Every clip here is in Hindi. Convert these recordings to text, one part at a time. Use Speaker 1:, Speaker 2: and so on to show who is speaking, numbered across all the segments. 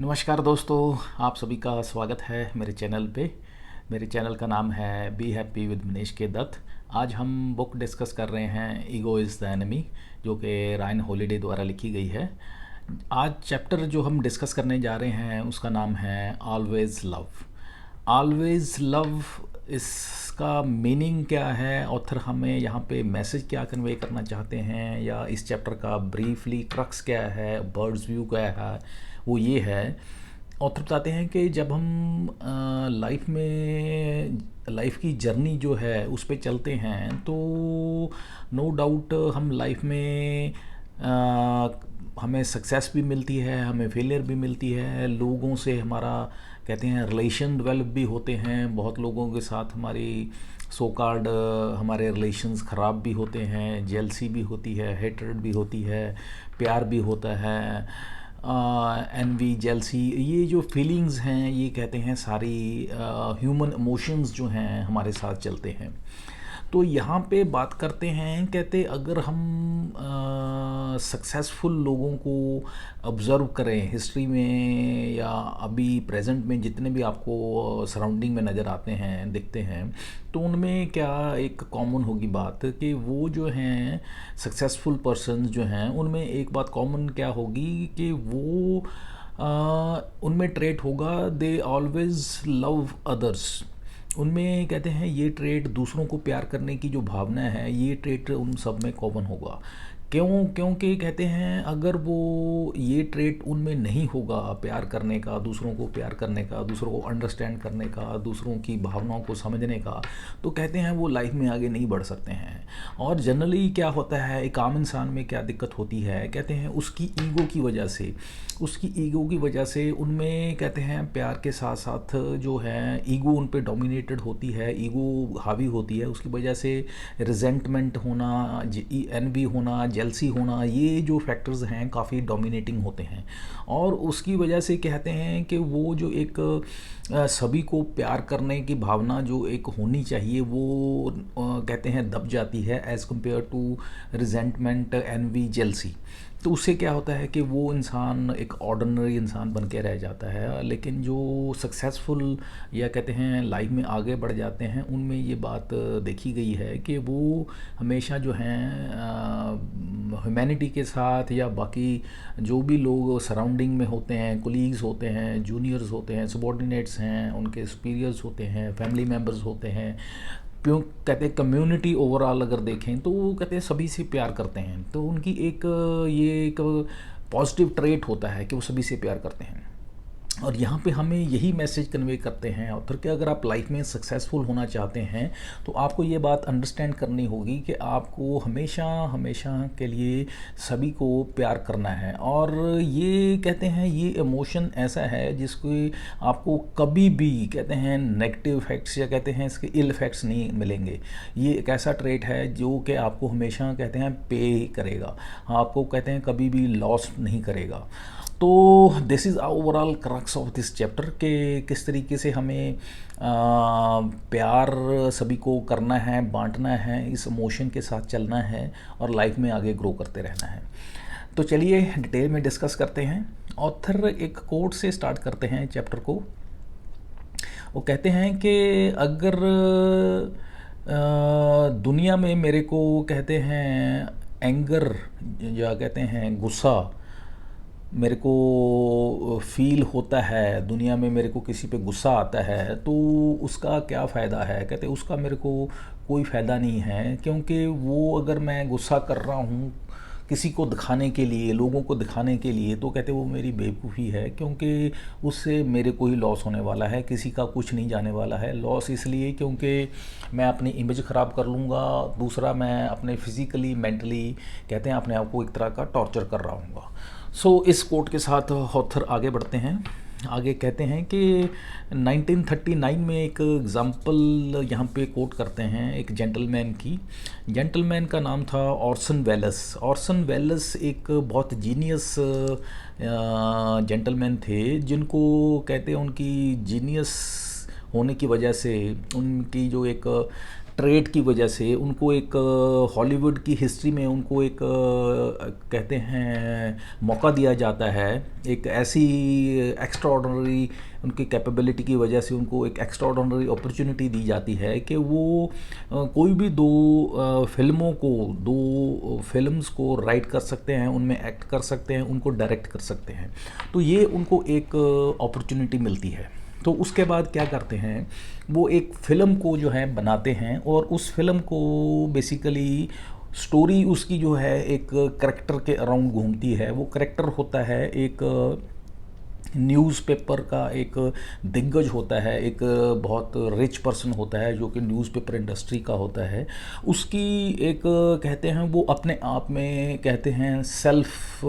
Speaker 1: नमस्कार दोस्तों, आप सभी का स्वागत है मेरे चैनल पे। मेरे चैनल का नाम है बी हैप्पी विद मनीष के दत्त। आज हम बुक डिस्कस कर रहे हैं ईगो इज़ द एनिमी, जो कि रायन हॉलिडे द्वारा लिखी गई है। आज चैप्टर जो हम डिस्कस करने जा रहे हैं उसका नाम है ऑलवेज़ लव। ऑलवेज़ लव, इसका मीनिंग क्या है, ऑथर हमें यहाँ पे मैसेज क्या कन्वे करना चाहते हैं, या इस चैप्टर का ब्रीफली क्रक्स क्या है, बर्ड्स व्यू क्या है, वो ये है। ऑथर बताते हैं कि जब हम लाइफ की जर्नी जो है उस पे चलते हैं तो नो डाउट हम लाइफ में हमें सक्सेस भी मिलती है, हमें फेलियर भी मिलती है, लोगों से हमारा कहते हैं रिलेशन डेवलप भी होते हैं, बहुत लोगों के साथ हमारी सो कार्ड हमारे रिलेशंस ख़राब भी होते हैं, जेलसी भी होती है, हेट्रेड भी होती है, प्यार भी होता है, एनवी, जेलसी, ये जो फीलिंग्स हैं ये कहते हैं सारी ह्यूमन इमोशंस जो हैं हमारे साथ चलते हैं। तो यहाँ पे बात करते हैं, कहते अगर हम सक्सेसफुल लोगों को ऑब्ज़र्व करें हिस्ट्री में या अभी प्रेजेंट में, जितने भी आपको सराउंडिंग में नज़र आते हैं दिखते हैं, तो उनमें क्या एक कॉमन होगी बात कि वो जो हैं सक्सेसफुल पर्सन जो हैं उनमें एक बात कॉमन क्या होगी कि वो उनमें ट्रेट होगा, दे ऑलवेज़ लव अदर्स। उनमें कहते हैं ये ट्रेट, दूसरों को प्यार करने की जो भावना है, ये ट्रेट उन सब में कॉमन होगा। क्योंकि कहते हैं अगर वो ये ट्रेट उनमें नहीं होगा, प्यार करने का, दूसरों को प्यार करने का, दूसरों को अंडरस्टैंड करने का, दूसरों की भावनाओं को समझने का, तो कहते हैं वो लाइफ में आगे नहीं बढ़ सकते हैं। और जनरली क्या होता है, एक आम इंसान में क्या दिक्कत होती है, कहते हैं उसकी ईगो की वजह से, उनमें कहते हैं प्यार के साथ साथ जो है ईगो उन पे डोमिनेटेड होती है, ईगो हावी होती है, उसकी वजह से रिजेंटमेंट होना, एनवी होना, जेलसी होना, ये जो फैक्टर्स हैं काफ़ी डोमिनेटिंग होते हैं। और उसकी वजह से कहते हैं कि वो जो एक सभी को प्यार करने की भावना जो एक होनी चाहिए वो कहते हैं दब जाती है as compare to resentment, envy, jealousy. तो उससे क्या होता है कि वो इंसान एक ऑर्डिनरी इंसान बन के रह जाता है। लेकिन जो सक्सेसफुल या कहते हैं लाइफ में आगे बढ़ जाते हैं, उनमें ये बात देखी गई है कि वो हमेशा जो हैं ह्यूमैनिटी के साथ या बाकी जो भी लोग सराउंडिंग में होते हैं, कोलीग्स होते हैं, जूनियर्स होते हैं, सबॉर्डिनेट्स हैं, उनके सुपीरियर्स होते हैं, फैमिली मेम्बर्स होते हैं, क्यों कहते हैं कम्युनिटी ओवरऑल अगर देखें तो वो कहते हैं सभी से प्यार करते हैं। तो उनकी एक ये एक पॉजिटिव ट्रेट होता है कि वो सभी से प्यार करते हैं। और यहाँ पे हमें यही मैसेज कन्वे करते हैं ऑथर कि अगर आप लाइफ में सक्सेसफुल होना चाहते हैं तो आपको ये बात अंडरस्टैंड करनी होगी कि आपको हमेशा हमेशा के लिए सभी को प्यार करना है। और ये कहते हैं ये इमोशन ऐसा है जिसको आपको कभी भी कहते हैं नेगेटिव इफेक्ट्स या कहते हैं इसके इल इफेक्ट्स नहीं मिलेंगे। ये एक ऐसा ट्रेट है जो कि आपको हमेशा कहते हैं पे करेगा, आपको कहते हैं कभी भी लॉस नहीं करेगा। तो this is overall crux of this chapter के किस तरीके से हमें प्यार सभी को करना है, बांटना है, इस इमोशन के साथ चलना है और लाइफ में आगे ग्रो करते रहना है। तो चलिए डिटेल में डिस्कस करते हैं। ऑथर एक कोट से स्टार्ट करते हैं चैप्टर को। वो कहते हैं कि अगर दुनिया में मेरे को कहते हैं एंगर या कहते हैं गुस्सा मेरे को फील होता है, दुनिया में मेरे को किसी पे गुस्सा आता है, तो उसका क्या फ़ायदा है। कहते उसका मेरे को कोई फ़ायदा नहीं है, क्योंकि वो अगर मैं गुस्सा कर रहा हूँ किसी को दिखाने के लिए, लोगों को दिखाने के लिए, तो कहते वो मेरी बेवकूफ़ी है, क्योंकि उससे मेरे को ही लॉस होने वाला है, किसी का कुछ नहीं जाने वाला है। लॉस इसलिए क्योंकि मैं अपनी इमेज ख़राब कर लूँगा, दूसरा मैं अपने फिज़िकली मेंटली कहते हैं अपने आप को एक तरह का टॉर्चर कर रहा हूँगा। इस कोट के साथ ऑथर आगे बढ़ते हैं। आगे कहते हैं कि 1939 में एक एग्ज़ाम्पल यहाँ पे कोट करते हैं एक जेंटलमैन की। जेंटलमैन का नाम था ऑर्सन वेलेस। ऑर्सन वेलेस एक बहुत जीनियस जेंटलमैन थे, जिनको कहते हैं उनकी जीनियस होने की वजह से उनकी जो एक ट्रेड की वजह से उनको एक हॉलीवुड की हिस्ट्री में उनको एक कहते हैं मौका दिया जाता है, एक ऐसी एक्स्ट्राऑर्डिनरी उनकी कैपेबिलिटी की वजह से उनको एक एक्स्ट्राऑर्डिनरी अपॉर्चुनिटी दी जाती है कि वो कोई भी दो फिल्म्स को राइट कर सकते हैं, उनमें एक्ट कर सकते हैं, उनको डायरेक्ट कर सकते हैं। तो ये उनको एक अपॉर्चुनिटी मिलती है। तो उसके बाद क्या करते हैं, वो एक फ़िल्म को जो है बनाते हैं और उस फिल्म को बेसिकली स्टोरी उसकी जो है एक करेक्टर के अराउंड घूमती है। वो करेक्टर होता है एक न्यूज़पेपर का एक दिग्गज होता है, एक बहुत रिच पर्सन होता है जो कि न्यूज़पेपर इंडस्ट्री का होता है। उसकी एक कहते हैं वो अपने आप में कहते हैं सेल्फ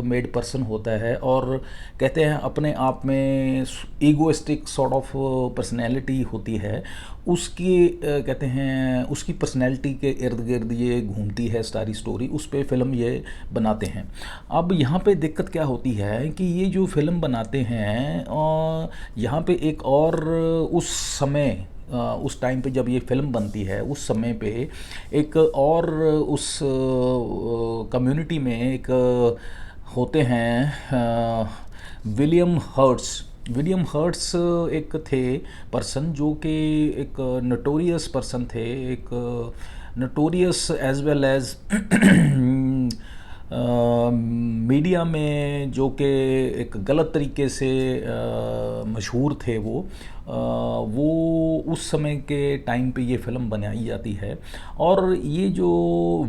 Speaker 1: मेड पर्सन होता है और कहते हैं अपने आप में ईगोइस्टिक सॉर्ट ऑफ पर्सनैलिटी होती है उसकी। कहते हैं उसकी पर्सनैलिटी के इर्द गिर्द ये घूमती है सारी स्टोरी, उस पे फिल्म ये बनाते हैं। अब यहाँ पे दिक्कत क्या होती है कि ये जो फिल्म बनाते हैं और यहाँ पे एक और उस समय उस टाइम पे जब ये फिल्म बनती है उस समय पे एक और उस कम्युनिटी में एक होते हैं विलियम हर्ट्स एक थे पर्सन जो कि एक नोटोरियस पर्सन थे, एक notorious as well as media में जो कि एक गलत तरीके से मशहूर थे। वो उस समय के टाइम पे ये फ़िल्म बनाई जाती है और ये जो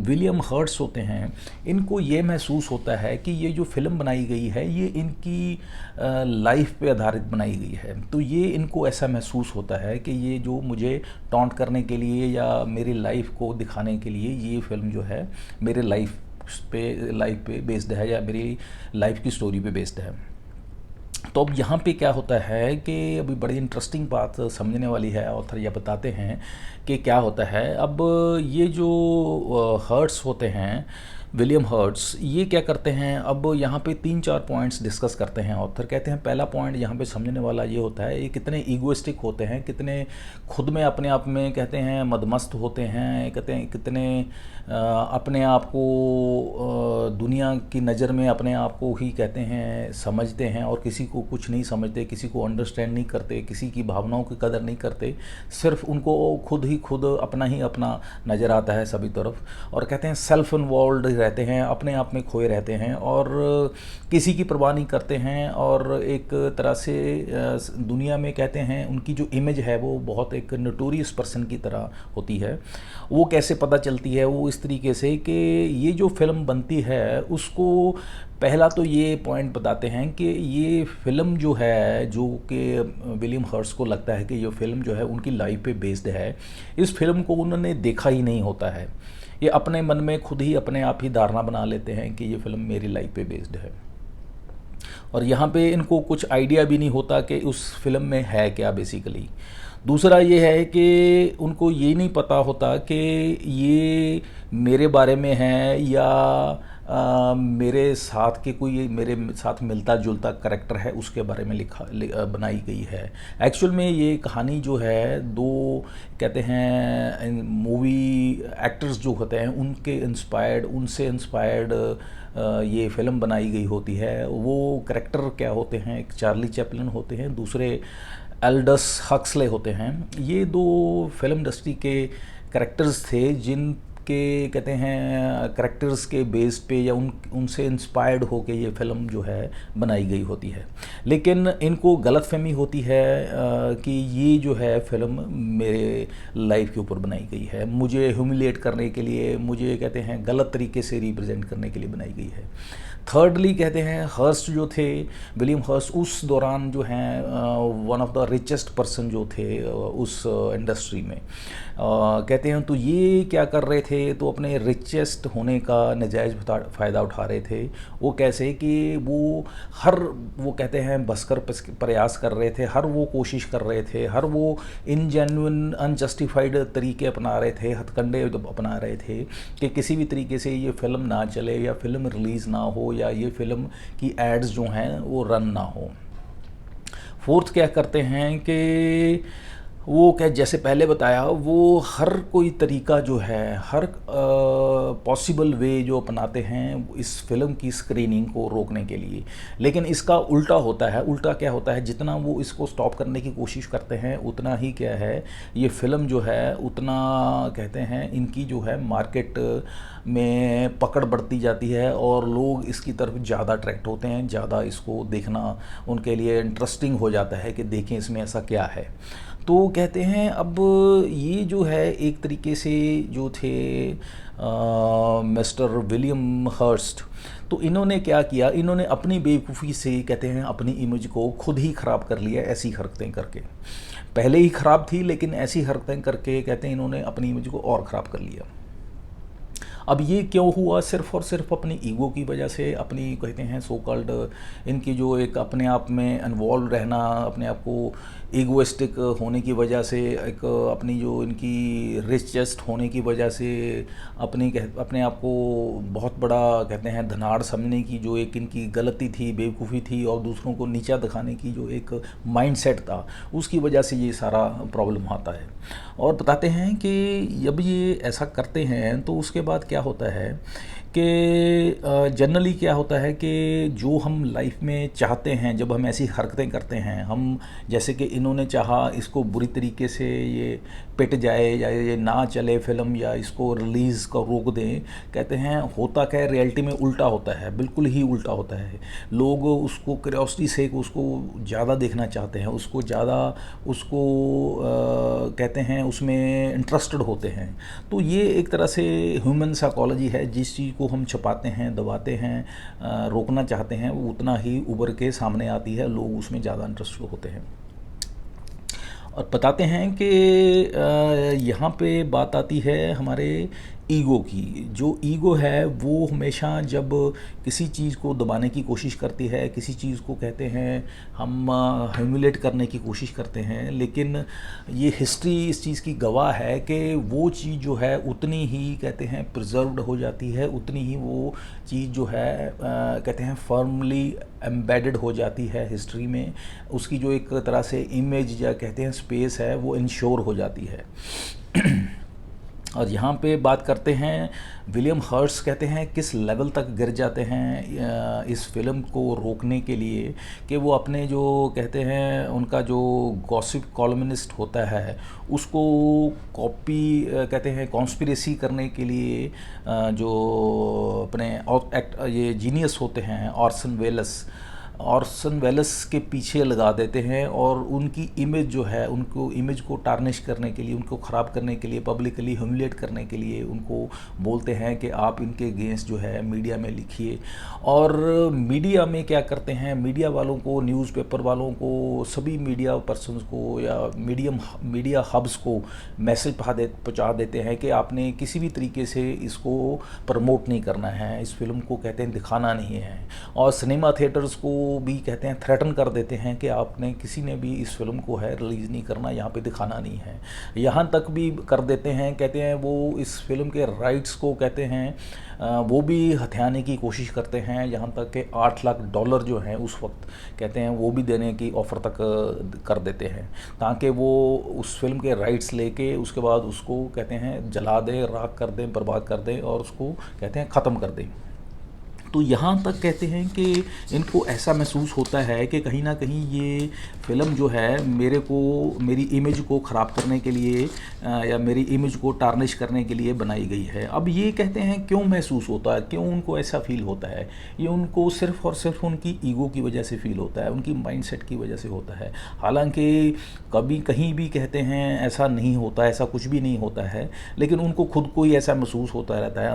Speaker 1: विलियम हर्ट्स होते हैं इनको ये महसूस होता है कि ये जो फ़िल्म बनाई गई है ये इनकी लाइफ पे आधारित बनाई गई है। तो ये इनको ऐसा महसूस होता है कि ये जो मुझे टॉन्ट करने के लिए या मेरी लाइफ को दिखाने के लिए ये फ़िल्म जो है मेरे लाइफ पे बेस्ड है या मेरी लाइफ की स्टोरी पे बेस्ड है। तो अब यहाँ पे क्या होता है कि अभी बड़ी इंटरेस्टिंग बात समझने वाली है, ऑथर यह बताते हैं कि क्या होता है। अब ये जो हर्ट्स होते हैं, विलियम हर्ट्स, ये क्या करते हैं, अब यहाँ पे 3-4 पॉइंट्स डिस्कस करते हैं ऑथर। कहते हैं पहला पॉइंट यहाँ पे समझने वाला ये होता है ये कितने ईगोइस्टिक होते हैं, कितने खुद में अपने आप में कहते हैं मदमस्त होते हैं, कहते हैं कितने अपने आप को दुनिया की नज़र में अपने आप को ही कहते हैं समझते हैं और किसी को कुछ नहीं समझते, किसी को अंडरस्टैंड नहीं करते, किसी की भावनाओं की कदर नहीं करते, सिर्फ उनको खुद ही खुद अपना नज़र आता है सभी तरफ। और कहते हैं सेल्फ इन्वॉल्व रहते हैं, अपने आप में खोए रहते हैं और किसी की परवाह नहीं करते हैं और एक तरह से दुनिया में कहते हैं उनकी जो इमेज है वो बहुत एक नोटोरियस पर्सन की तरह होती है। वो कैसे पता चलती है, वो इस तरीके से कि ये जो फिल्म बनती है उसको पहला तो ये पॉइंट बताते हैं कि ये फ़िल्म जो है जो कि विलियम हर्ट्स को लगता है कि ये फ़िल्म जो है उनकी लाइफ पे बेस्ड है, इस फिल्म को उन्होंने देखा ही नहीं होता है। ये अपने मन में खुद ही अपने आप ही धारणा बना लेते हैं कि ये फ़िल्म मेरी लाइफ पे बेस्ड है और यहाँ पे इनको कुछ आइडिया भी नहीं होता कि उस फिल्म में है क्या बेसिकली। दूसरा ये है कि उनको ये नहीं पता होता कि ये मेरे बारे में है या मेरे साथ के कोई मेरे साथ मिलता जुलता करैक्टर है उसके बारे में बनाई गई है। एक्चुअल में ये कहानी जो है दो कहते हैं मूवी एक्टर्स जो होते हैं उनसे इंस्पायर्ड ये फिल्म बनाई गई होती है। वो करैक्टर क्या होते हैं, एक चार्ली चैपलिन होते हैं, दूसरे एल्डस हक्सले होते हैं। ये दो फिल्म इंडस्ट्री के करैक्टर्स थे जिनके कहते हैं करैक्टर्स के बेस पे या उनसे इंस्पायर्ड होके ये फिल्म जो है बनाई गई होती है। लेकिन इनको गलतफहमी होती है कि ये जो है फिल्म मेरे लाइफ के ऊपर बनाई गई है, मुझे ह्यूमिलिएट करने के लिए, मुझे कहते हैं गलत तरीके से रिप्रेजेंट करने के लिए बनाई गई है। थर्डली कहते हैं हर्स्ट जो थे, विलियम हर्स्ट उस दौरान जो हैं one of the richest person जो थे उस इंडस्ट्री में कहते हैं। तो ये क्या कर रहे थे, तो अपने रिचेस्ट होने का नजायज़ फ़ायदा उठा रहे थे। वो कैसे कि वो कहते हैं बसकर प्रयास कर रहे थे, हर वो कोशिश कर रहे थे, हर वो इनजेन्युइन अनजस्टिफाइड तरीके अपना रहे थे, हथकंडे अपना रहे थे कि किसी भी तरीके से ये फिल्म ना चले या फिल्म रिलीज़ ना हो या ये फिल्म की एड्स जो हैं वो रन ना हो। फोर्थ क्या करते हैं कि वो क्या, जैसे पहले बताया, वो हर कोई तरीका जो है, हर पॉसिबल वे जो अपनाते हैं इस फिल्म की स्क्रीनिंग को रोकने के लिए। लेकिन इसका उल्टा होता है। उल्टा क्या होता है, जितना वो इसको स्टॉप करने की कोशिश करते हैं उतना ही क्या है, ये फिल्म जो है उतना कहते हैं इनकी जो है मार्केट में पकड़ बढ़ती जाती है और लोग इसकी तरफ ज़्यादा अट्रैक्ट होते हैं, ज़्यादा इसको देखना उनके लिए इंटरेस्टिंग हो जाता है कि देखें इसमें ऐसा क्या है। तो कहते हैं अब ये जो है एक तरीके से जो थे मिस्टर विलियम हर्स्ट, तो इन्होंने क्या किया, इन्होंने अपनी बेवकूफ़ी से कहते हैं अपनी इमेज को खुद ही ख़राब कर लिया ऐसी हरकतें करके। पहले ही ख़राब थी लेकिन ऐसी हरकतें करके कहते हैं इन्होंने अपनी इमेज को और ख़राब कर लिया। अब ये क्यों हुआ, सिर्फ़ और सिर्फ अपनी ईगो की वजह से, अपनी कहते हैं सो कॉल्ड इनकी जो एक अपने आप में इन्वॉल्व रहना, अपने आप को ईगोइस्टिक होने की वजह से, एक अपनी जो इनकी रिच चेस्ट होने की वजह से, अपने आप को बहुत बड़ा कहते हैं धनाढ़ समझने की जो एक इनकी गलती थी, बेवकूफ़ी थी, और दूसरों को नीचा दिखाने की जो एक माइंडसेट था, उसकी वजह से ये सारा प्रॉब्लम आता है। और बताते हैं कि जब ये ऐसा करते हैं तो उसके बाद क्या होता है कि जनरली क्या होता है कि जो हम लाइफ में चाहते हैं, जब हम ऐसी हरकतें करते हैं, हम जैसे कि इन्होंने चाहा इसको बुरी तरीके से ये पिट जाए या ये ना चले फिल्म या इसको रिलीज़ का रोक दें, कहते हैं होता क्या है रियलिटी में उल्टा होता है, बिल्कुल ही उल्टा होता है। लोग उसको क्यूरियोसिटी से उसको ज़्यादा देखना चाहते हैं, उसको ज़्यादा उसको कहते हैं उसमें इंटरेस्टेड होते हैं। तो ये एक तरह से ह्यूमन साइकोलॉजी है, जिस चीज़ को हम छुपाते हैं, दबाते हैं, रोकना चाहते हैं, वो उतना ही उभर के सामने आती है, लोग उसमें ज़्यादा इंटरेस्टेड होते हैं। और बताते हैं कि यहाँ पे बात आती है हमारे ईगो की। जो ईगो है वो हमेशा जब किसी चीज़ को दबाने की कोशिश करती है, किसी चीज़ को कहते हैं हम ह्यूमिलेट करने की कोशिश करते हैं, लेकिन ये हिस्ट्री इस चीज़ की गवाह है कि वो चीज़ जो है उतनी ही कहते हैं प्रिजर्व्ड हो जाती है, उतनी ही वो चीज़ जो है कहते हैं फर्मली एम्बेडेड हो जाती है हिस्ट्री में। उसकी जो एक तरह से इमेज या कहते हैं स्पेस है वो इंश्योर हो जाती है। और यहाँ पे बात करते हैं विलियम हर्ट्स कहते हैं किस लेवल तक गिर जाते हैं इस फिल्म को रोकने के लिए, कि वो अपने जो कहते हैं उनका जो गॉसिप कॉलमनिस्ट होता है उसको कॉपी कहते हैं कॉन्स्पिरेसी करने के लिए जो अपने ये जीनियस होते हैं ऑर्सन वेलस के पीछे लगा देते हैं, और उनकी इमेज जो है, उनको इमेज को टार्निश करने के लिए, उनको ख़राब करने के लिए, पब्लिकली ह्यूमिलेट करने के लिए उनको बोलते हैं कि आप इनके अगेंस्ट जो है मीडिया में लिखिए। और मीडिया में क्या करते हैं, मीडिया वालों को, न्यूज़पेपर वालों को, सभी मीडिया पर्सन्स को या मीडिया हब्स को मैसेज पहुँचा देते हैं कि आपने किसी भी तरीके से इसको प्रमोट नहीं करना है, इस फिल्म को कहते हैं दिखाना नहीं है। और सिनेमा थिएटर्स को भी कहते हैं थ्रेटन कर देते हैं कि आपने किसी ने भी इस फिल्म को है रिलीज़ नहीं करना, यहाँ पे दिखाना नहीं है। यहाँ तक भी कर देते हैं, कहते हैं वो इस फिल्म के राइट्स को कहते हैं वो भी हथियाने की कोशिश करते हैं, यहाँ तक कि $8 लाख जो हैं उस वक्त कहते हैं वो भी देने की ऑफ़र तक कर देते हैं, ताकि वो उस फिल्म के राइट्स लेके उसके बाद उसको कहते हैं जला दें, राख कर दें, बर्बाद कर दें और उसको कहते हैं ख़त्म कर दें। तो यहाँ तक कहते हैं कि इनको ऐसा महसूस होता है कि कहीं ना कहीं ये फ़िल्म जो है मेरी इमेज को ख़राब करने के लिए या मेरी इमेज को टार्निश करने के लिए बनाई गई है। अब ये कहते हैं क्यों महसूस होता है, क्यों उनको ऐसा फ़ील होता है, ये उनको सिर्फ़ और सिर्फ उनकी ईगो की वजह से फ़ील होता है, उनकी माइंडसेट की वजह से होता है। हालांकि कभी कहीं भी कहते हैं ऐसा नहीं होता, ऐसा कुछ भी नहीं होता है, लेकिन उनको खुद को ही ऐसा महसूस होता रहता है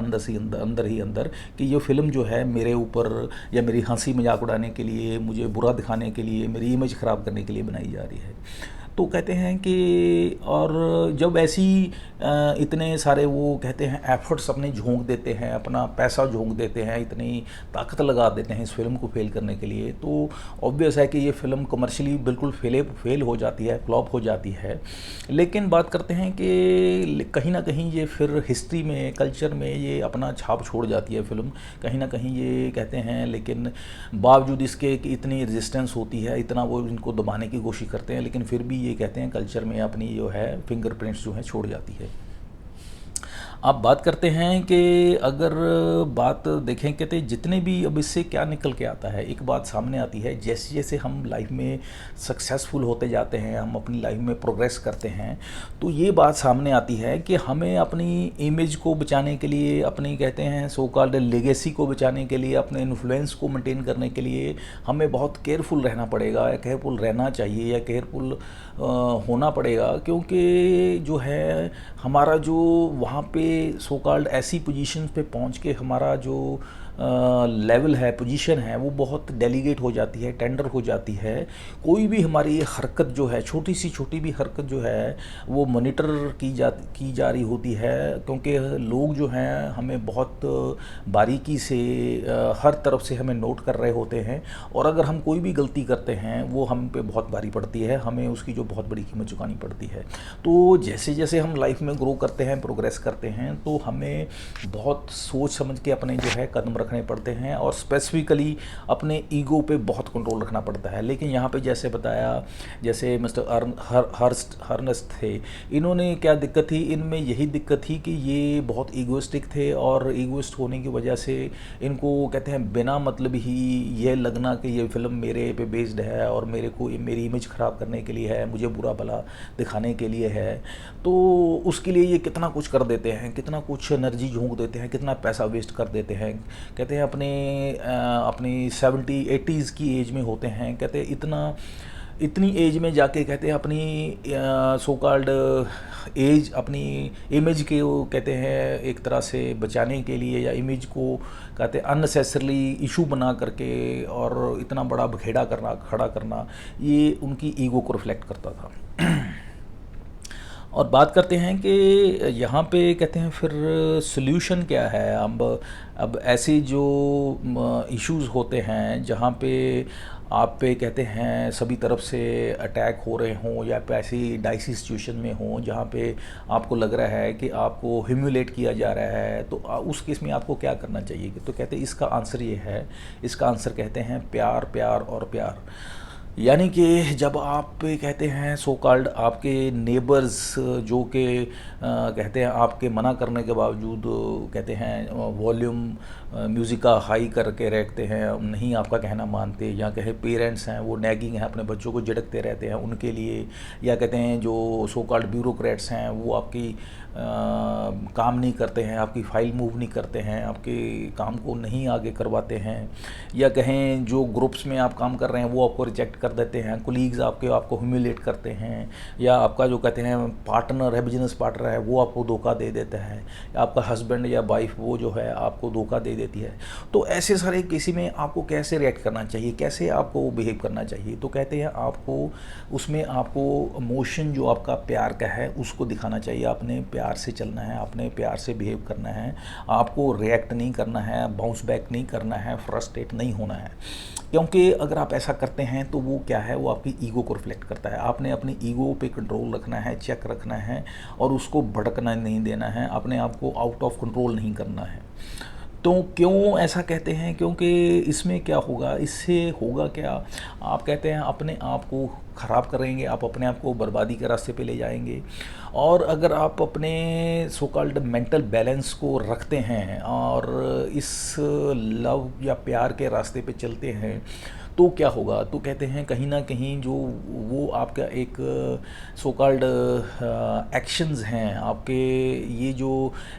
Speaker 1: अंदर कि ये फ़िल्म जो है मेरे ऊपर या मेरी हंसी मजाक उड़ाने के लिए, मुझे बुरा दिखाने के लिए, मेरी इमेज ख़राब करने के लिए बनाई जा रही है। तो कहते हैं कि और जब ऐसी इतने सारे वो कहते हैं एफर्ट्स अपने झोंक देते हैं, अपना पैसा झोंक देते हैं, इतनी ताकत लगा देते हैं इस फिल्म को फेल करने के लिए, तो ऑब्वियस है कि ये फ़िल्म कमर्शियली बिल्कुल फेल हो जाती है, फ्लॉप हो जाती है। लेकिन बात करते हैं कि कहीं ना कहीं ये फिर हिस्ट्री में, कल्चर में ये अपना छाप छोड़ जाती है फ़िल्म, कहीं ना कहीं ये कहते हैं। लेकिन बावजूद इसके कि इतनी रेजिस्टेंस होती है, इतना वो इनको दबाने की कोशिश करते हैं, लेकिन फिर भी ये कहते हैं कल्चर में अपनी जो है फिंगरप्रिंट्स जो है छोड़ जाती है। आप बात करते हैं कि अगर बात देखें, कहते हैं जितने भी, अब इससे क्या निकल के आता है, एक बात सामने आती है, जैसे जैसे हम लाइफ में सक्सेसफुल होते जाते हैं, हम अपनी लाइफ में प्रोग्रेस करते हैं, तो ये बात सामने आती है कि हमें अपनी इमेज को बचाने के लिए, अपनी कहते हैं सो कॉल्ड लेगेसी को बचाने के लिए, अपने इन्फ्लुएंस को मेंटेन करने के लिए हमें बहुत केयरफुल रहना पड़ेगा, या केयरफुल रहना चाहिए, या केयरफुल होना पड़ेगा, क्योंकि जो है हमारा जो वहाँ पे सो कॉल्ड ऐसी पोजीशन पे पहुँच के हमारा जो लेवल है, पोजीशन है, वो बहुत डेलीगेट हो जाती है, टेंडर हो जाती है। कोई भी हमारी हरकत जो है, छोटी सी छोटी भी हरकत जो है, वो मॉनिटर की जा रही होती है, क्योंकि लोग जो हैं हमें बहुत बारीकी से हर तरफ से हमें नोट कर रहे होते हैं, और अगर हम कोई भी गलती करते हैं वो हम पे बहुत भारी पड़ती है, हमें उसकी जो बहुत बड़ी कीमत चुकानी पड़ती है। तो जैसे जैसे हम लाइफ में ग्रो करते हैं, प्रोग्रेस करते हैं, तो हमें बहुत सोच समझ के अपने जो है कदम रखने पड़ते हैं, और स्पेसिफिकली अपने ईगो पे बहुत कंट्रोल रखना पड़ता है। लेकिन यहाँ पे जैसे बताया, जैसे मिस्टर हर्नस्ट थे, इन्होंने क्या दिक्कत थी, इनमें यही दिक्कत थी कि ये बहुत ईगोइस्टिक थे, और ईगोइस्ट होने की वजह से इनको कहते हैं बिना मतलब ही ये लगना कि ये फिल्म मेरे पे बेस्ड है और मेरे को मेरी इमेज ख़राब करने के लिए है, मुझे बुरा भला दिखाने के लिए है, तो उसके लिए ये कितना कुछ कर देते हैं, कितना कुछ एनर्जी झोंक देते हैं, कितना पैसा वेस्ट कर देते हैं। कहते हैं अपनी 70-80s की एज में होते हैं, कहते हैं इतनी एज में जाके कहते हैं अपनी सो कॉल्ड एज, अपनी इमेज के वो कहते हैं एक तरह से बचाने के लिए, या इमेज को कहते हैं अननेसेसरली इशू बना करके और इतना बड़ा बखेड़ा करना, खड़ा करना, ये उनकी ईगो को रिफ्लेक्ट करता था। और बात करते हैं कि यहाँ पे कहते हैं फिर सॉल्यूशन क्या है। अब ऐसे जो इश्यूज़ होते हैं जहाँ पे आप पे कहते हैं सभी तरफ से अटैक हो रहे हों, या ऐसी डाइसी सिचुएशन में हों जहाँ पे आपको लग रहा है कि आपको ह्यूमिलेट किया जा रहा है, तो उस केस में आपको क्या करना चाहिए। तो कहते हैं इसका आंसर ये है, इसका आंसर कहते हैं प्यार, प्यार और प्यार। यानी कि जब आप कहते हैं सो कॉल्ड आपके नेबर्स जो कि कहते हैं आपके मना करने के बावजूद कहते हैं वॉल्यूम म्यूज़िक का हाई करके रखते हैं, नहीं आपका कहना मानते, या कहे पेरेंट्स हैं वो नैगिंग है, अपने बच्चों को झिड़कते रहते हैं उनके लिए, या कहते हैं जो सो कॉल्ड ब्यूरोक्रेट्स हैं वो आपकी काम नहीं करते हैं, आपकी फाइल मूव नहीं करते हैं, आपके काम को नहीं आगे करवाते हैं, या कहें जो ग्रुप्स में आप काम कर रहे हैं वो आपको रिजेक्ट कर देते हैं, कोलीग्स आपको ह्यूमिलेट करते हैं, या आपका जो कहते हैं पार्टनर है, बिजनेस पार्टनर है, वो आपको धोखा दे देता है, या आपका हस्बैंड या वाइफ वो जो है आपको धोखा दे देती है। तो ऐसे सारे केस में आपको कैसे रिएक्ट करना चाहिए, कैसे आपको बिहेव करना चाहिए। तो कहते हैं आपको उसमें आपको इमोशन जो आपका प्यार का है उसको दिखाना चाहिए, आपने प्यार से चलना है, आपने प्यार से बिहेव करना है, आपको रिएक्ट नहीं करना है, बाउंस बैक नहीं करना है, फ्रस्ट्रेट नहीं होना है। क्योंकि अगर आप ऐसा करते हैं तो वो क्या है, वो आपकी ईगो को रिफ्लेक्ट करता है। आपने अपनी ईगो पे कंट्रोल रखना है, चेक रखना है, और उसको भड़कना नहीं देना है, अपने आप को आउट ऑफ कंट्रोल नहीं करना है। तो क्यों ऐसा कहते हैं, क्योंकि इसमें क्या होगा, इससे होगा क्या, आप कहते हैं अपने आप को ख़राब करेंगे, आप अपने आप को बर्बादी के रास्ते पे ले जाएंगे। और अगर आप अपने सो कॉल्ड मेंटल बैलेंस को रखते हैं और इस लव या प्यार के रास्ते पे चलते हैं, तो क्या होगा, तो कहते हैं कहीं ना कहीं जो वो आपका एक सो कॉल्ड एक्शंस हैं, आपके ये जो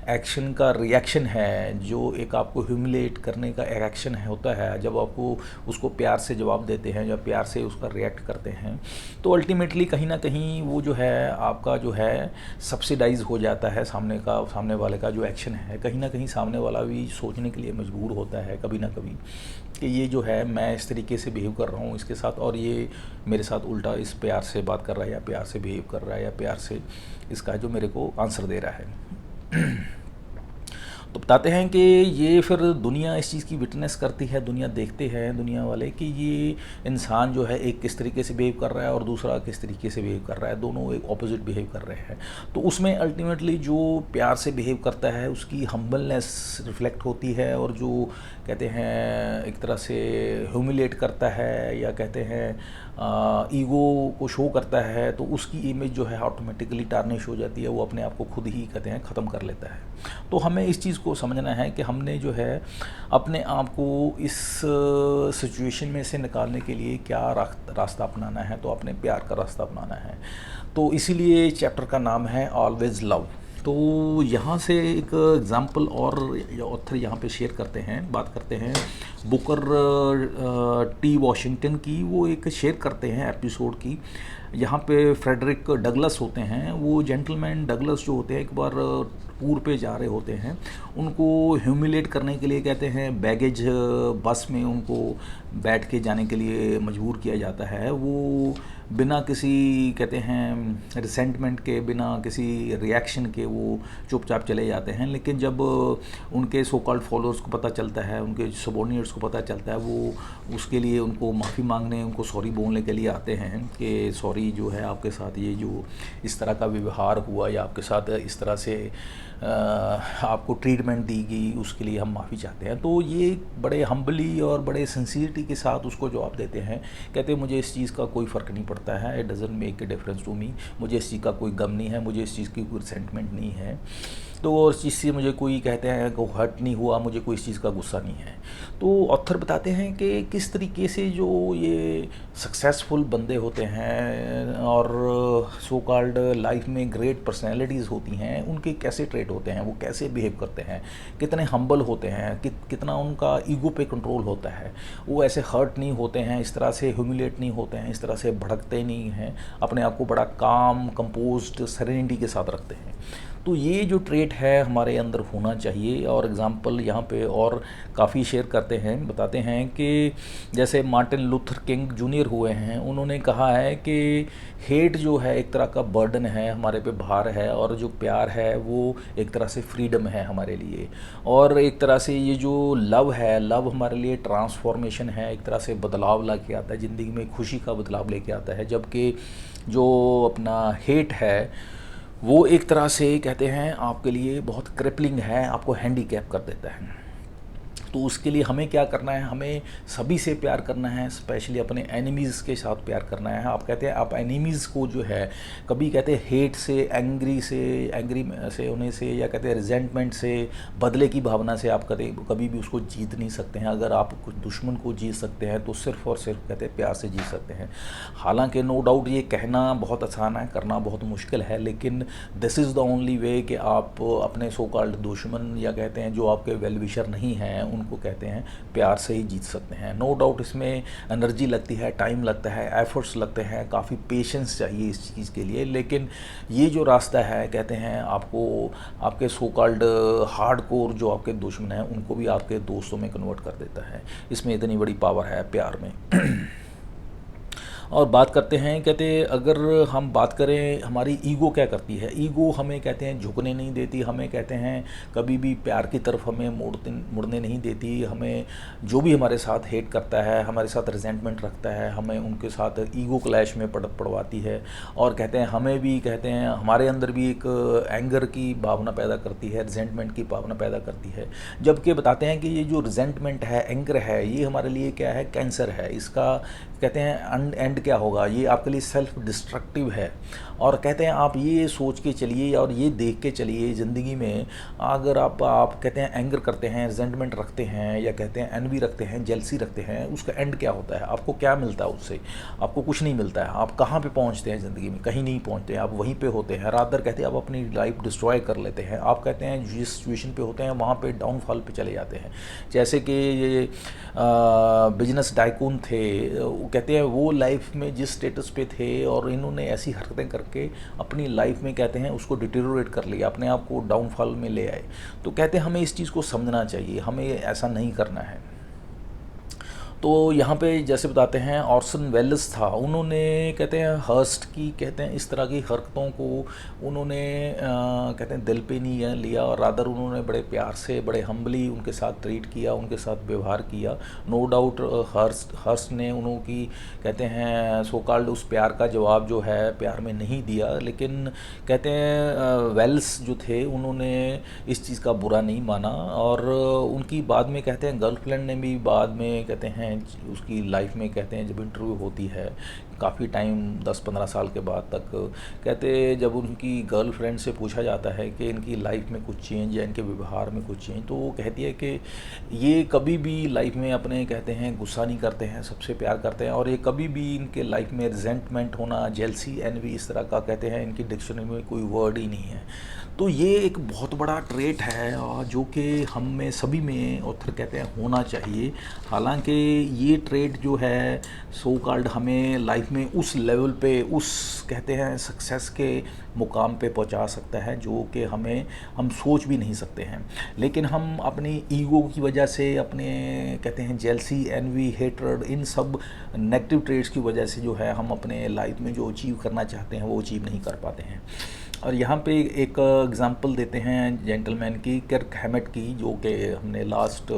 Speaker 1: एक्शन का रिएक्शन है, जो एक आपको ह्यूमिलेट करने का एक एक्शन है होता है, जब आपको उसको प्यार से जवाब देते हैं या प्यार से उसका रिएक्ट करते हैं, तो अल्टीमेटली कहीं ना कहीं वो जो है आपका जो है सब्सिडाइज हो जाता है। सामने वाले का जो एक्शन है, कहीं ना कहीं सामने वाला भी सोचने के लिए मजबूर होता है कभी ना कभी कि ये जो है मैं इस तरीके से बिहेव कर रहा हूँ इसके साथ, और ये मेरे साथ उल्टा इस प्यार से बात कर रहा है, या प्यार से बिहेव कर रहा है, या प्यार से इसका जो मेरे को आंसर दे रहा है। तो बताते हैं कि ये फिर दुनिया इस चीज़ की विटनेस करती है, दुनिया देखते हैं दुनिया वाले कि ये इंसान जो है एक किस तरीके से बिहेव कर रहा है और दूसरा किस तरीके से बिहेव कर रहा है, दोनों एक ऑपोजिट बिहेव कर रहे हैं। तो उसमें अल्टीमेटली जो प्यार से बिहेव करता है उसकी हम्बलनेस रिफ्लेक्ट होती है, और जो कहते हैं एक तरह से ह्यूमिलेट करता है या कहते हैं ईगो को शो करता है, तो उसकी इमेज जो है ऑटोमेटिकली टार्निश हो जाती है, वो अपने आप को खुद ही कहते हैं ख़त्म कर लेता है। तो हमें इस चीज़ को समझना है कि हमने जो है अपने आप को इस सिचुएशन में से निकालने के लिए क्या रास्ता अपनाना है, तो अपने प्यार का रास्ता अपनाना है। तो इसीलिए चैप्टर का नाम है ऑलवेज़ लव। तो यहाँ से एक एग्ज़ाम्पल और ऑथर यहाँ पे शेयर करते हैं, बात करते हैं बुकर टी वॉशिंगटन की। वो एक शेयर करते हैं एपिसोड की। यहाँ पे फ्रेडरिक डगलस होते हैं, वो जेंटलमैन डगलस जो होते हैं एक बार टूर पे जा रहे होते हैं, उनको ह्यूमिलेट करने के लिए कहते हैं बैगेज बस में उनको बैठ के जाने के लिए मजबूर किया जाता है। वो बिना किसी कहते हैं रिसेंटमेंट के, बिना किसी रिएक्शन के वो चुपचाप चले जाते हैं। लेकिन जब उनके सो कॉल्ड फॉलोअर्स को पता चलता है, उनके सबॉर्डिनेट्स को पता चलता है, वो उसके लिए उनको माफ़ी मांगने, उनको सॉरी बोलने के लिए आते हैं कि सॉरी जो है आपके साथ ये जो इस तरह का व्यवहार हुआ या आपके साथ इस तरह से आपको ट्रीटमेंट दी गई, उसके लिए हम माफ़ी चाहते हैं। तो ये बड़े हम्बली और बड़े सिंसियरिटी के साथ उसको जवाब देते हैं। कहते हैं मुझे इस चीज़ का कोई फ़र्क नहीं पड़ता है, it doesn't make a difference to me. मुझे इस चीज़ का कोई गम नहीं है, मुझे इस चीज़ की कोई रिसेंटमेंट नहीं है, तो उस चीज़ से मुझे कोई कहते हैं को हर्ट नहीं हुआ, मुझे कोई इस चीज़ का गुस्सा नहीं है। तो ऑथर बताते हैं कि किस तरीके से जो ये सक्सेसफुल बंदे होते हैं और सो कॉल्ड लाइफ में ग्रेट पर्सनैलिटीज़ होती हैं, उनके कैसे ट्रेट होते हैं, वो कैसे बिहेव करते हैं, कितने हम्बल होते हैं, कितना उनका ईगो पे कंट्रोल होता है, वो ऐसे हर्ट नहीं होते हैं, इस तरह से ह्यूमिलेट नहीं होते हैं, इस तरह से भड़कते नहीं हैं, अपने आप को बड़ा काम, कंपोज्ड, सेरेनिटी के साथ रखते हैं। तो ये जो ट्रेट है हमारे अंदर होना चाहिए। और एग्ज़ाम्पल यहाँ पे और काफ़ी शेयर करते हैं, बताते हैं कि जैसे मार्टिन लूथर किंग जूनियर हुए हैं, उन्होंने कहा है कि हेट जो है एक तरह का बर्डन है, हमारे पे भार है, और जो प्यार है वो एक तरह से फ्रीडम है हमारे लिए। और एक तरह से ये जो लव है, लव हमारे लिए ट्रांसफॉर्मेशन है, एक तरह से बदलाव ला के आता है, ज़िंदगी में खुशी का बदलाव लेके आता है। जबकि जो अपना हेट है वो एक तरह से कहते हैं आपके लिए बहुत क्रिपलिंग है, आपको हैंडीकैप कर देता है। तो उसके लिए हमें क्या करना है, हमें सभी से प्यार करना है, स्पेशली अपने एनिमीज़ के साथ प्यार करना है। आप कहते हैं आप एनिमीज़ को जो है कभी कहते हैं हेट से, एंग्री से होने से, या कहते हैं रिजेंटमेंट से, बदले की भावना से आप कभी भी उसको जीत नहीं सकते हैं। अगर आप कुछ दुश्मन को जीत सकते हैं तो सिर्फ़ और सिर्फ कहते हैं प्यार से जीत सकते हैं। हालांकि नो डाउट ये कहना बहुत आसान है, करना बहुत मुश्किल है, लेकिन this is the only way कि आप अपने सो कॉल्ड दुश्मन या कहते हैं जो आपके वेल विशर नहीं हैं उनको कहते हैं प्यार से ही जीत सकते हैं। नो डाउट इसमें एनर्जी लगती है, टाइम लगता है, एफर्ट्स लगते हैं, काफ़ी पेशेंस चाहिए इस चीज़ के लिए। लेकिन ये जो रास्ता है कहते हैं आपको आपके सो कॉल्ड हार्ड कोर जो आपके दुश्मन हैं उनको भी आपके दोस्तों में कन्वर्ट कर देता है। इसमें इतनी बड़ी पावर है प्यार में। और बात करते हैं, कहते अगर हम बात करें हमारी ईगो क्या करती है, ईगो हमें कहते हैं झुकने नहीं देती, हमें कहते हैं कभी भी प्यार की तरफ हमें मुड़ने नहीं देती। हमें जो भी हमारे साथ हेट करता है, हमारे साथ रिजेंटमेंट रखता है, हमें उनके साथ ईगो क्लैश में पड़वाती है। और कहते हैं हमें भी कहते हैं हमारे अंदर भी एक एंगर की भावना पैदा करती है, रिजेंटमेंट की भावना पैदा करती है। जबकि बताते हैं कि ये जो रिजेंटमेंट है, एंगर है, ये हमारे लिए क्या है, कैंसर है। इसका कहते हैं एंड क्या होगा, ये आपके लिए सेल्फ डिस्ट्रक्टिव है। और कहते हैं आप ये सोच के चलिए और ये देख के चलिए ज़िंदगी में, अगर आप कहते हैं एंगर करते हैं, रिजेंटमेंट रखते हैं, या कहते हैं एनवी रखते हैं, जेलसी रखते हैं, उसका एंड क्या होता है, आपको क्या मिलता है उससे? आपको कुछ नहीं मिलता है। आप कहाँ पे पहुँचते हैं ज़िंदगी में? कहीं नहीं पहुँचते हैं, आप वहीं पे होते हैं। रादर कहते हैं आप अपनी लाइफ डिस्ट्रॉय कर लेते हैं। आप कहते हैं जिस सिचुएशन पे होते हैं वहाँ पे डाउनफॉल पे चले जाते हैं। जैसे कि ये बिजनेस टाइकून थे, कहते हैं वो लाइफ में जिस स्टेटस पे थे और इन्होंने ऐसी हरकतें करके अपनी लाइफ में कहते हैं उसको डिटेरोरेट कर लिया, अपने आप को डाउनफॉल में ले आए। तो कहते हैं हमें इस चीज़ को समझना चाहिए, हमें ऐसा नहीं करना है। तो यहाँ पे जैसे बताते हैं ऑर्सन वेल्स था, उन्होंने कहते हैं हर्स्ट की कहते हैं इस तरह की हरकतों को उन्होंने कहते हैं दिल पे नहीं लिया, और रादर उन्होंने बड़े प्यार से बड़े हम्बली उनके साथ ट्रीट किया, उनके साथ व्यवहार किया। नो डाउट हर्स्ट ने उन्होंने कहते हैं सो कॉल्ड उस प्यार का जवाब जो है प्यार में नहीं दिया, लेकिन कहते हैं वेल्स जो थे उन्होंने इस चीज़ का बुरा नहीं माना, और उनकी बाद में कहते हैं गर्लफ्रेंड ने भी बाद में कहते हैं उसकी लाइफ में कहते हैं जब इंटरव्यू होती है काफ़ी टाइम 10-15 साल के बाद तक, कहते जब उनकी गर्लफ्रेंड से पूछा जाता है कि इनकी लाइफ में कुछ चेंज या इनके व्यवहार में कुछ चेंज, तो वो कहती है कि ये कभी भी लाइफ में अपने कहते हैं गुस्सा नहीं करते हैं, सबसे प्यार करते हैं, और ये कभी भी इनके लाइफ में रिजेंटमेंट होना, जेलसी, एनवी इस तरह का कहते हैं इनकी डिक्शनरी में कोई वर्ड ही नहीं है। तो ये एक बहुत बड़ा ट्रेट है और जो कि हम में सभी में ऑथर कहते हैं होना चाहिए। हालांकि ये ट्रेट जो है सो कॉल्ड हमें लाइफ में उस लेवल पे, उस कहते हैं सक्सेस के मुकाम पे पहुंचा सकता है जो कि हम सोच भी नहीं सकते हैं। लेकिन हम अपनी ईगो की वजह से, अपने कहते हैं जेलसी, एनवी, हेट्रेड, इन सब नेगेटिव ट्रेट्स की वजह से जो है हम अपने लाइफ में जो अचीव करना चाहते हैं वो अचीव नहीं कर पाते हैं। और यहाँ पे एक एग्ज़ाम्पल देते हैं जेंटलमैन की, किर्क हैमेट की, जो कि हमने लास्ट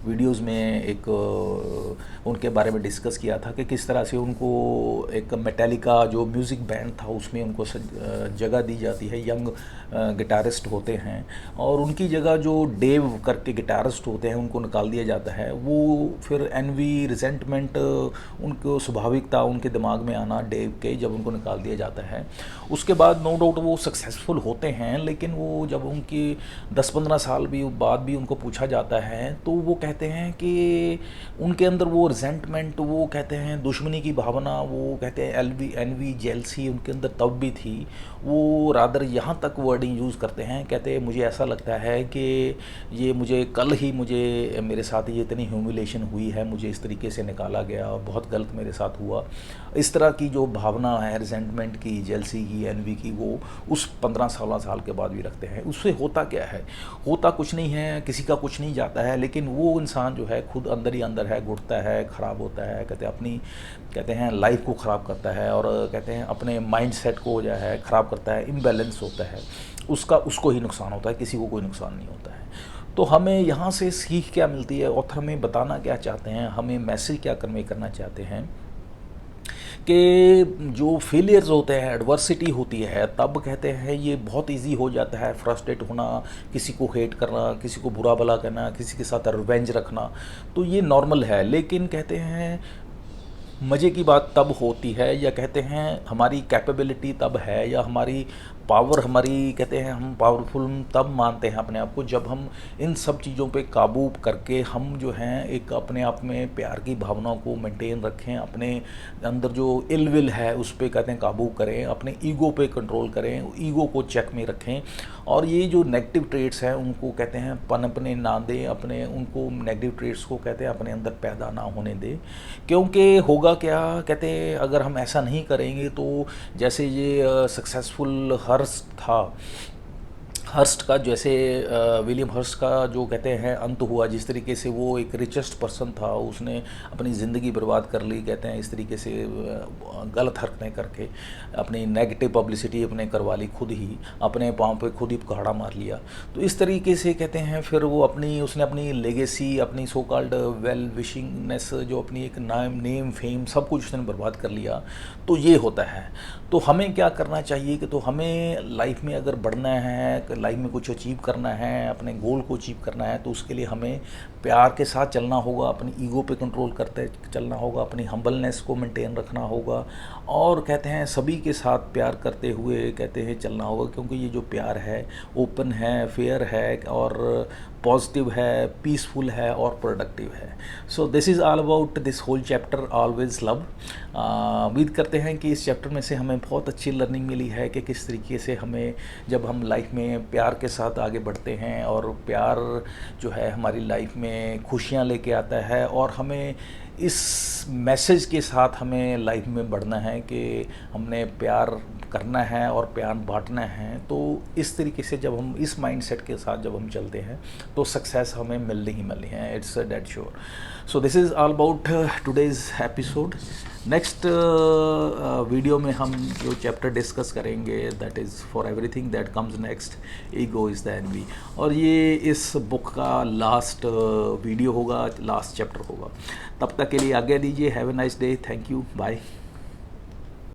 Speaker 1: वीडियोस में एक उनके बारे में डिस्कस किया था कि किस तरह से उनको एक मेटालिका जो म्यूज़िक बैंड था उसमें उनको जगह दी जाती है। यंग गिटारिस्ट होते हैं और उनकी जगह जो डेव करके गिटारिस्ट होते हैं उनको निकाल दिया जाता है। वो फिर एनवी, रिजेंटमेंट उनको स्वाभाविक था उनके दिमाग में आना डेव के, जब उनको निकाल दिया जाता है। उसके बाद नो डाउट वो सक्सेसफुल होते हैं, लेकिन वो जब उनकी 10-15 साल भी बाद भी उनको पूछा जाता है तो वो कहते हैं कि उनके अंदर वो रिजेंटमेंट, वो कहते हैं दुश्मनी की भावना, वो कहते हैं एनवी, जेलसी उनके अंदर तब भी थी। वो रादर यहाँ तक वर्डिंग यूज़ करते हैं, कहते हैं मुझे ऐसा लगता है कि ये मुझे कल ही मेरे साथ ये इतनी ह्यूमिलेशन हुई है, मुझे इस तरीके से निकाला गया, बहुत गलत मेरे साथ हुआ। इस तरह की जो भावना है रिजेंटमेंट की, जेलसी की, एनवी की, वो उस 15-16 साल के बाद भी रखते हैं। उससे होता क्या है? होता कुछ नहीं है, किसी का कुछ नहीं जाता है, लेकिन वो इंसान जो है खुद अंदर ही अंदर है, घुटता है, ख़राब होता है, कहते हैं लाइफ को ख़राब करता है, और कहते हैं अपने माइंड सेट को जो है ख़राब करता है, इम्बैलेंस होता है, उसको ही नुकसान होता है, किसी को कोई नुकसान नहीं होता है। तो हमें यहाँ से सीख क्या मिलती है, ऑथर हमें बताना क्या चाहते हैं, हमें मैसेज क्या कन्वे करना चाहते हैं कि जो फेलियर्स होते हैं, एडवर्सिटी होती है, तब कहते हैं ये बहुत इजी हो जाता है फ्रस्ट्रेट होना, किसी को हेट करना, किसी को बुरा भला कहना, किसी के साथ रिवेंज रखना, तो ये नॉर्मल है। लेकिन कहते हैं मज़े की बात तब होती है, या कहते हैं हमारी कैपेबिलिटी तब है, या हमारी पावर, हमारी कहते हैं हम पावरफुल तब मानते हैं अपने आप को जब हम इन सब चीज़ों पे काबू करके हम जो हैं एक अपने आप में प्यार की भावनाओं को मेंटेन रखें, अपने अंदर जो इल विल है उस पे कहते हैं काबू करें, अपने ईगो पे कंट्रोल करें, ईगो को चेक में रखें, और ये जो नेगेटिव ट्रेट्स हैं उनको कहते हैं पनपने ना दें, अपने उनको नेगेटिव ट्रेट्स को कहते हैं अपने अंदर पैदा ना होने दें। क्योंकि होगा क्या, कहते हैं अगर हम ऐसा नहीं करेंगे तो जैसे ये सक्सेसफुल हर्स्ट था, हर्स्ट का जैसे विलियम हर्स्ट का जो कहते हैं अंत हुआ, जिस तरीके से वो एक रिचेस्ट पर्सन था, उसने अपनी ज़िंदगी बर्बाद कर ली, कहते हैं इस तरीके से गलत हरकतें करके अपनी नेगेटिव पब्लिसिटी अपने करवा ली, खुद ही अपने पाँव पे खुद ही कुल्हाड़ा मार लिया। तो इस तरीके से कहते हैं फिर वो उसने अपनी लेगेसी, अपनी सो कॉल्ड वेल विशिंगनेस, जो अपनी एक नेम फेम सब कुछ उसने बर्बाद कर लिया। तो ये होता है। तो हमें क्या करना चाहिए कि तो हमें लाइफ में अगर बढ़ना है, लाइफ में कुछ अचीव करना है, अपने गोल को अचीव करना है, तो उसके लिए हमें प्यार के साथ चलना होगा, अपनी ईगो पे कंट्रोल करते चलना होगा, अपनी हम्बलनेस को मेंटेन रखना होगा, और कहते हैं सभी के साथ प्यार करते हुए कहते हैं चलना होगा। क्योंकि ये जो प्यार है ओपन है, फेयर है, और पॉजिटिव है, पीसफुल है, और प्रोडक्टिव है। So this is all about this whole chapter always love. उम्मीद करते हैं कि इस चैप्टर में से हमें बहुत अच्छी लर्निंग मिली है कि किस तरीके से हमें जब हम लाइफ में प्यार के साथ आगे बढ़ते हैं, और प्यार जो है हमारी लाइफ में खुशियाँ लेके आता है, और हमें इस मैसेज के साथ हमें लाइफ में बढ़ना है कि हमने प्यार करना है और प्यार बांटना है। तो इस तरीके से जब हम इस माइंडसेट के साथ जब हम चलते हैं तो सक्सेस हमें मिलनी ही मिलनी है, it's dead sure. So this is all about today's episode. Next video में हम जो चैप्टर डिस्कस करेंगे that is for everything that comes next, ego is the envy, और ये इस बुक का लास्ट वीडियो होगा, लास्ट चैप्टर होगा। तब तक के लिए आज्ञा दीजिए। Have a nice day, thank you, bye.